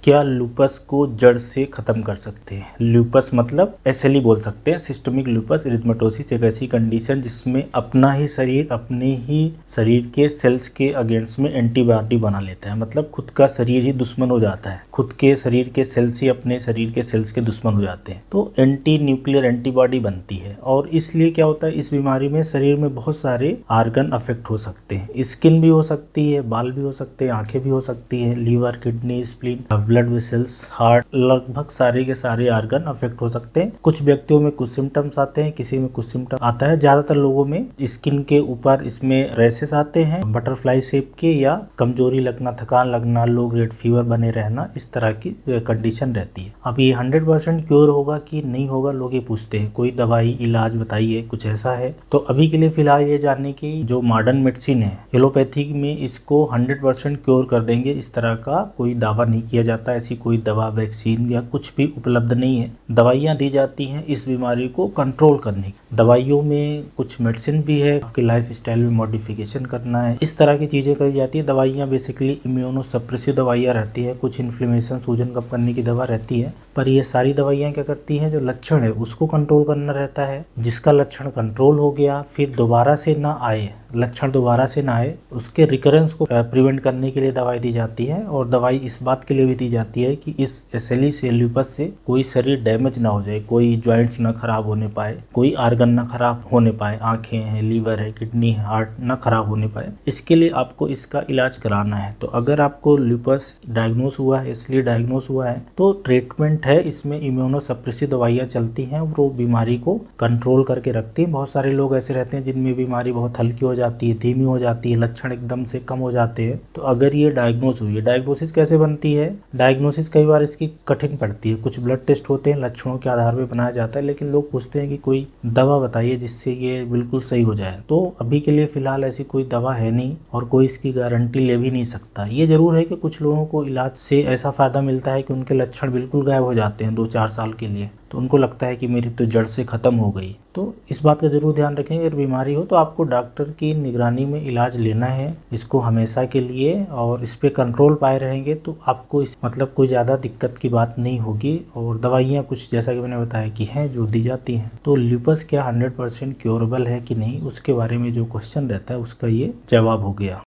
क्या लूपस को जड़ से खत्म कर सकते हैं? लूपस मतलब एसएलई बोल सकते हैं, सिस्टमिक लूपस एरिथमेटोसिस, एक ऐसी कंडीशन जिसमें अपना ही शरीर अपने ही शरीर के सेल्स के अगेंस्ट में एंटीबॉडी बना लेता है। मतलब खुद का शरीर ही दुश्मन हो जाता है, खुद के शरीर के सेल्स ही अपने शरीर के सेल्स के दुश्मन हो जाते हैं, तो एंटी न्यूक्लियर एंटीबॉडी बनती है। और इसलिए क्या होता है, इस बीमारी में शरीर में बहुत सारे आर्गन अफेक्ट हो सकते हैं। स्किन भी हो सकती है, बाल भी हो सकते हैं, आंखें भी हो सकती है, liver, kidney, spleen, blood vessels, heart, लगभग सारे के सारे आर्गन अफेक्ट हो सकते हैं। कुछ व्यक्तियों में कुछ सिम्टम्स आते हैं, किसी में कुछ सिम्टम आता है। ज्यादातर लोगों में स्किन के ऊपर इसमें रैशेस आते हैं, बटरफ्लाई शेप के, या कमजोरी लगना, थकान लगना, लो ग्रेड फीवर बने रहना, इस तरह की कंडीशन रहती है। अब ये 100% क्योर होगा कि नहीं होगा, लोग ये पूछते हैं, कोई दवाई इलाज बताइए, कुछ ऐसा है। तो अभी के लिए फिलहाल ये जानने की जो मॉडर्न मेडिसिन है, एलोपैथिक में इसको 100% क्योर कर देंगे, इस तरह का कोई दावा नहीं किया जाता। ऐसी कोई दवा, वैक्सीन या कुछ भी उपलब्ध नहीं है। दवाइयाँ दी जाती हैं इस बीमारी को कंट्रोल करने की। दवाइयों में कुछ मेडिसिन भी है, आपके लाइफ स्टाइल में मॉडिफिकेशन करना है, इस तरह की चीज़ें करी जाती है। दवाइयाँ बेसिकली इम्यूनो सप्रेसिव दवाइयाँ रहती है, कुछ इन्फ्लेमेशन, सूजन कम करने की दवा रहती है। पर ये सारी दवाइयाँ क्या करती हैं, जो लक्षण है उसको कंट्रोल करना रहता है। जिसका लक्षण कंट्रोल हो गया, फिर दोबारा से ना आए, लक्षण दोबारा से ना आए, उसके रिकरेंस को प्रिवेंट करने के लिए दवाई दी जाती है। और दवाई इस बात के लिए भी दी जाती है कि इस एसएलई से, लूपस से कोई शरीर डैमेज ना हो जाए, कोई जॉइंट्स ना खराब होने पाए, कोई आर्गन ना खराब होने पाए, आंखें हैं, लीवर है, किडनी है, हार्ट ना खराब होने पाए। इसके लिए आपको इसका इलाज कराना है। तो अगर आपको लूपस डायग्नोस हुआ है, इसलिए डायग्नोस हुआ है, तो ट्रीटमेंट है, इसमें इम्यूनो सप्रेसिव दवाइयाँ चलती हैं, वो बीमारी को कंट्रोल करके रखती हैं। बहुत सारे लोग ऐसे रहते हैं जिनमें बीमारी बहुत हल्की हो जाती है, धीमी हो जाती है, लक्षण एकदम से कम हो जाते हैं। तो अगर ये डायग्नोस हुई है, डायग्नोसिस कैसे बनती है? डायग्नोसिस कई बार इसकी कठिन पड़ती है। कुछ ब्लड टेस्ट होते हैं, लक्षणों के आधार पर बनाया जाता है, लेकिन लोग पूछते हैं कि कोई दवा बताइए जिससे ये बिल्कुल सही हो जाए। तो अभी के लिए फिलहाल ऐसी कोई दवा है नहीं, और कोई इसकी गारंटी ले भी नहीं सकता। ये जरूर है कि कुछ लोगों को इलाज से ऐसा फायदा मिलता है कि उनके लक्षण बिल्कुल गायब हो जाते हैं 2-4 साल के लिए, तो उनको लगता है कि मेरी तो जड़ से खत्म हो गई। तो इस बात का जरूर ध्यान रखें, अगर बीमारी हो तो आपको डॉक्टर की निगरानी में इलाज लेना है, इसको हमेशा के लिए, और इस पे कंट्रोल पाए रहेंगे तो आपको इस मतलब कोई ज़्यादा दिक्कत की बात नहीं होगी। और दवाइयाँ कुछ जैसा कि मैंने बताया कि हैं जो दी जाती हैं। तो लूपस क्या 100% क्योरेबल है कि नहीं, उसके बारे में जो क्वेश्चन रहता है उसका ये जवाब हो गया।